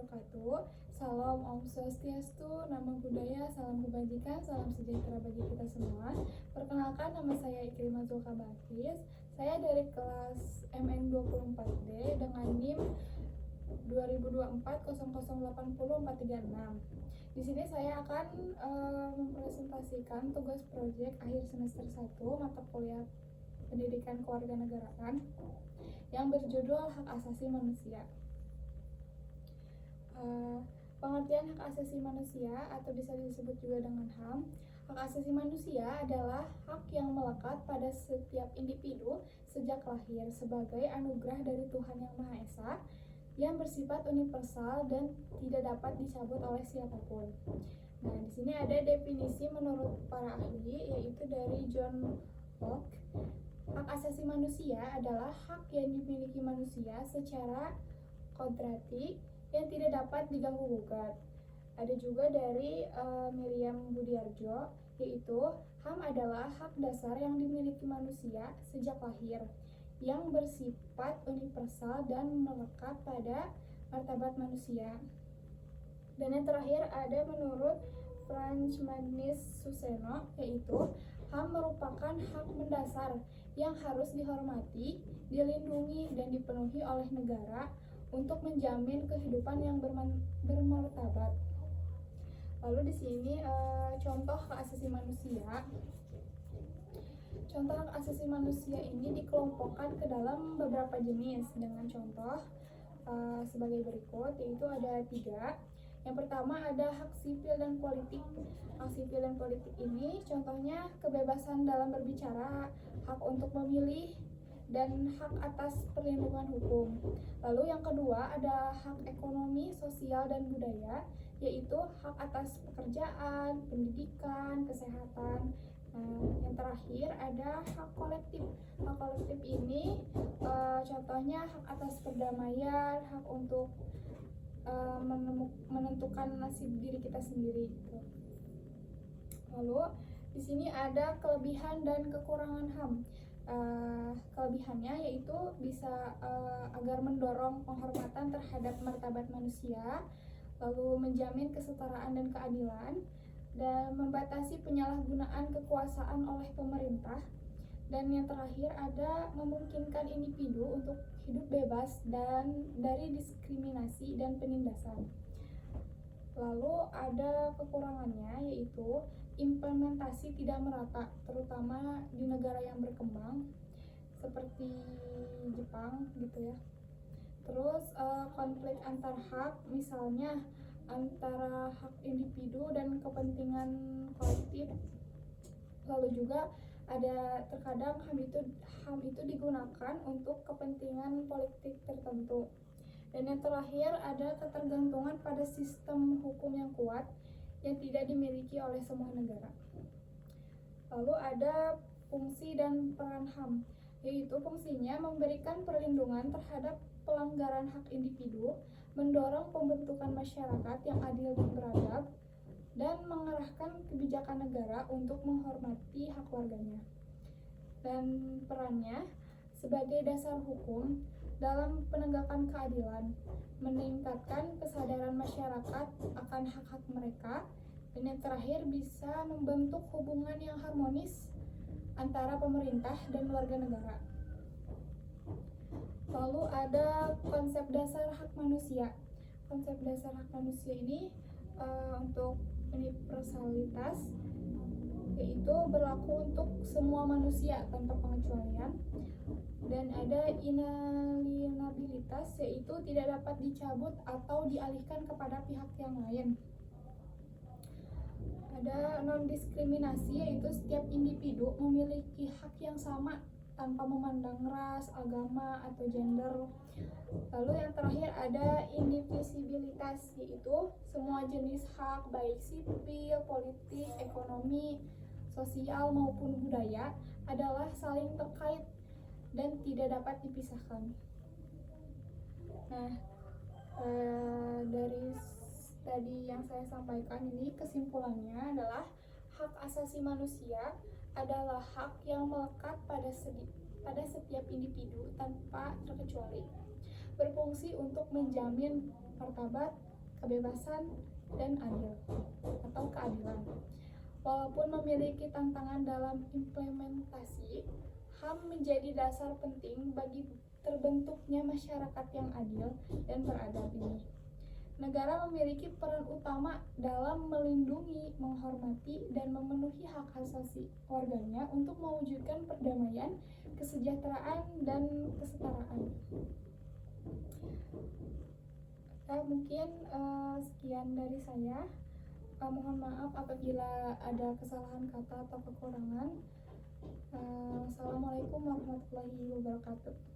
wabarakatuh. Salam Om Swastiastu, nama budaya, salam kebajikan, salam sejahtera bagi kita semua. Perkenalkan, nama saya Ikrimah Zulkabakis. Saya dari kelas MN24D dengan NIM 20240080 Di sini saya akan mempresentasikan tugas proyek akhir semester 1 mata kuliah Pendidikan Kewarganegaraan yang berjudul Hak Asasi Manusia. Pengertian hak asasi manusia atau bisa disebut juga dengan HAM. Hak asasi manusia adalah hak yang melekat pada setiap individu sejak lahir sebagai anugerah dari Tuhan Yang Maha Esa yang bersifat universal dan tidak dapat dicabut oleh siapapun. Nah, di sini ada definisi menurut para ahli, yaitu dari John Locke. Hak asasi manusia adalah hak yang dimiliki manusia secara kodrati yang tidak dapat diganggu-gugat. Ada juga dari Miriam Budiarjo, yaitu HAM adalah hak dasar yang dimiliki manusia sejak lahir, yang bersifat universal dan melekat pada martabat manusia. Dan yang terakhir ada menurut Frans Magnus Suseno, yaitu HAM merupakan hak mendasar yang harus dihormati, dilindungi, dan dipenuhi oleh negara untuk menjamin kehidupan yang bermartabat. Lalu di sini contoh hak asasi manusia. Contoh hak asasi manusia ini dikelompokkan ke dalam beberapa jenis dengan contoh sebagai berikut, yaitu ada 3. Yang pertama ada hak sipil dan politik. Hak sipil dan politik ini contohnya kebebasan dalam berbicara, hak untuk memilih, dan hak atas perlindungan hukum. Lalu yang kedua ada hak ekonomi, sosial, dan budaya, yaitu hak atas pekerjaan, pendidikan, kesehatan. Yang terakhir ada hak kolektif. Hak kolektif ini contohnya hak atas perdamaian, hak untuk menentukan nasib diri kita sendiri gitu. Lalu di sini ada kelebihan dan kekurangan HAM. Kelebihannya yaitu bisa agar mendorong penghormatan terhadap martabat manusia, lalu menjamin kesetaraan dan keadilan, dan membatasi penyalahgunaan kekuasaan oleh pemerintah. Dan yang terakhir ada memungkinkan individu untuk hidup bebas dan dari diskriminasi dan penindasan. Lalu ada kekurangannya, yaitu implementasi tidak merata, terutama di negara yang berkembang seperti Jepang gitu ya. Terus konflik antar hak, misalnya antara hak individu dan kepentingan kolektif. Lalu juga ada terkadang HAM itu digunakan untuk kepentingan politik tertentu. Dan yang terakhir ada ketergantungan pada sistem hukum yang kuat yang tidak dimiliki oleh semua negara. Lalu ada fungsi dan peran HAM, yaitu fungsinya memberikan perlindungan terhadap pelanggaran hak individu, mendorong pembentukan masyarakat yang adil dan beradab, dan mengarahkan kebijakan negara untuk menghormati hak warganya. Dan perannya sebagai dasar hukum dalam penegakan keadilan, meningkatkan kesadaran masyarakat akan hak-hak mereka, dan yang terakhir bisa membentuk hubungan yang harmonis antara pemerintah dan warga negara. Lalu ada konsep dasar hak manusia. Konsep dasar hak manusia ini untuk universalitas, yaitu berlaku untuk semua manusia tanpa pengecualian. Dan ada inalienabilitas, yaitu tidak dapat dicabut atau dialihkan kepada pihak yang lain. Ada non-diskriminasi, yaitu setiap individu memiliki hak yang sama tanpa memandang ras, agama, atau gender. Lalu yang terakhir ada indivisibilitas, yaitu semua jenis hak baik sipil, politik, ekonomi, sosial maupun budaya adalah saling terkait dan tidak dapat dipisahkan. Nah, dari tadi yang saya sampaikan ini kesimpulannya adalah hak asasi manusia adalah hak yang melekat pada setiap individu tanpa terkecuali, berfungsi untuk menjamin martabat, kebebasan, dan adil atau keadilan. Walaupun memiliki tantangan dalam implementasi, HAM menjadi dasar penting bagi terbentuknya masyarakat yang adil dan beradab ini. Negara memiliki peran utama dalam melindungi, menghormati, dan memenuhi hak asasi warganya untuk mewujudkan perdamaian, kesejahteraan, dan kesetaraan. Mungkin sekian dari saya. Mohon maaf apabila ada kesalahan kata atau kekurangan. Assalamualaikum warahmatullahi wabarakatuh.